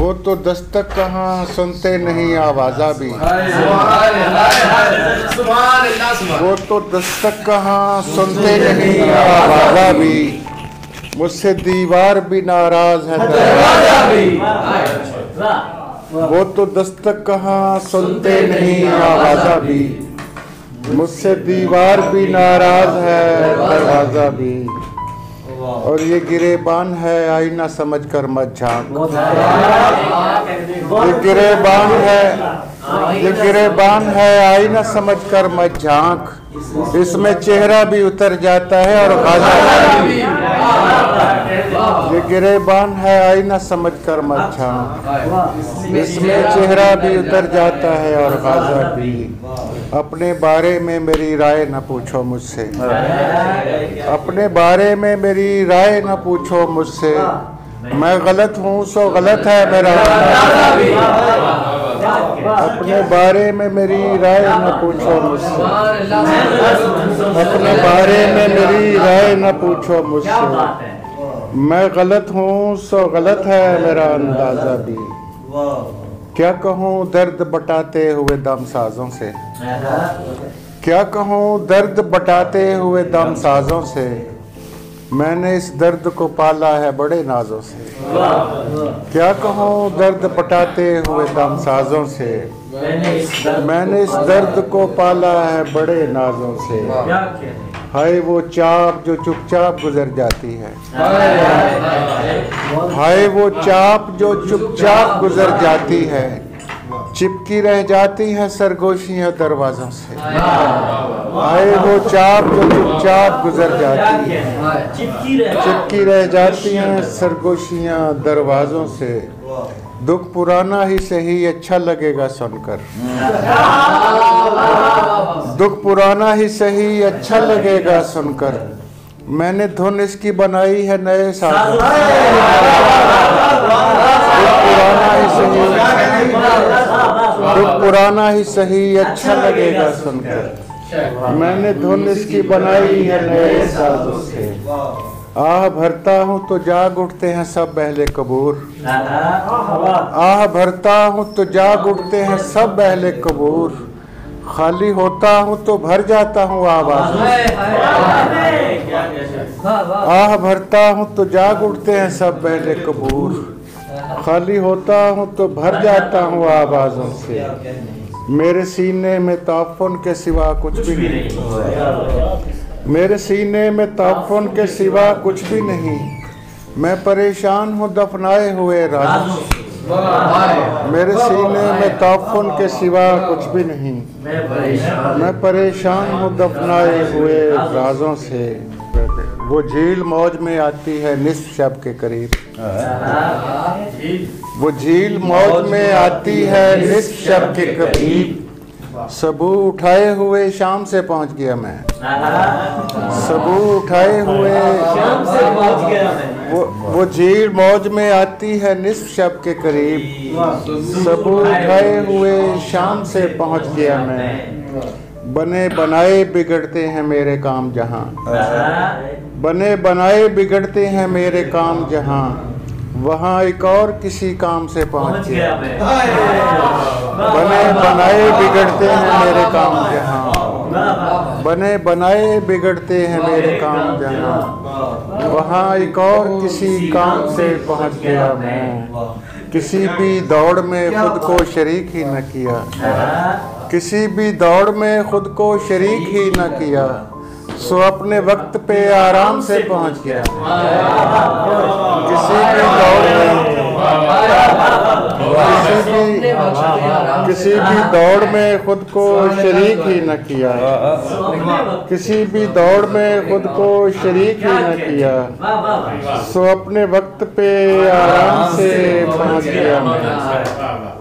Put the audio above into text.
वो तो दस्तक कहाँ सुनते नहीं आवाज़ा भी। वो तो दस्तक कहाँ सुनते नहीं आवाज़ा भी। मुझसे दीवार भी नाराज है दरवाजा भी। वो तो दस्तक कहाँ सुनते नहीं आवाज़ा भी। मुझसे दीवार भी नाराज है दरवाजा भी। और ये गिरेबान है आईना समझकर मत झांक। ये गिरेबान है आईना समझकर मत झांक। इसमें चेहरा भी उतर जाता है और गाजा भी। ये गिरेबान है आईना समझकर मत झांक। इसमें चेहरा भी उतर जाता है और गाजा भी। अपने बारे में मेरी राय न पूछो मुझसे। अपने बारे में मेरी राय न पूछो मुझसे। मैं गलत हूँ सो गलत है मेरा। अपने बारे में मेरी राय न पूछो मुझसे। अपने बारे में मेरी राय न पूछो मुझसे। मैं गलत हूँ सो गलत है मेरा अंदाजा भी। क्या कहूँ दर्द बटाते हुए दमसाजों से। क्या कहूँ दर्द बटाते हुए दमसाजों से। मैंने इस दर्द को पाला है बड़े नाजों से। क्या कहूँ दर्द बटाते हुए दमसाजों से। मैंने इस दर्द को पाला है बड़े नाजों से। हाय वो चाप जो चुपचाप गुजर जाती है। हाय वो चाप जो चुपचाप गुजर जाती है। चिपकी रह जाती है सरगोशियां दरवाजों से। हाय वो चाप जो चुपचाप गुजर जाती है। चिपकी रह जाती हैं सरगोशियां दरवाजों से। दुख पुराना ही सही अच्छा लगेगा सुनकर। दुख पुराना ही सही अच्छा लगेगा सुनकर। मैंने धुन इसकी बनाई है नए साजों से। दुख पुराना ही सही अच्छा लगेगा सुनकर। मैंने धुन इसकी बनाई है नए साजों से। आह भरता हूँ तो जाग उठते हैं सब बहले कबूर। आह भरता हूँ तो जाग उठते हैं सब बहले कबूर। खाली होता हूँ तो भर जाता हूँ आवाज़ों से। आह भरता हूँ तो जाग उठते हैं सब बहले कबूर। खाली होता हूँ तो भर जाता हूँ आवाज़ों से। मेरे सीने में ताफ़ुन के सिवा कुछ भी नहीं। मेरे सीने में ताफ़ुन के सिवा कुछ भी नहीं। मैं परेशान हूँ दफनाए हुए राजों से। मेरे सीने में ताफ़ुन के सिवा कुछ भी नहीं। मैं परेशान हूँ दफनाए हुए राजों से। वो झील मौज में आती है निस्फ शब के करीब। वो झील मौज में आती है निस्फ शब के करीब। सबू उठाए हुए शाम से पहुंच गया मैं। सबू उठाए हुए शाम से पहुंच गया मैं। वो झील मौज में आती है निस्फ शब के करीब। सबू उठाए हुए शाम से पहुंच गया मैं। बने बनाए बिगड़ते हैं मेरे काम जहां। बने बनाए बिगड़ते हैं मेरे काम जहां। वहाँ एक और किसी काम से पहुँच गया। बने बनाए बिगड़ते हैं मेरे काम जहाँ। बने बनाए बिगड़ते हैं मेरे काम जहाँ। वहाँ एक और किसी काम से पहुँच गया मैं। किसी भी दौड़ में खुद को शरीक ही न किया। किसी भी दौड़ में खुद को शरीक ही न किया। सो अपने वक्त पे आराम से पहुंच गया। किसी भी दौड़ में खुद को शरीक ही न किया। किसी भी दौड़ में खुद को शरीक ही न किया। सो अपने वक्त पे आराम से पहुंच गया मैं।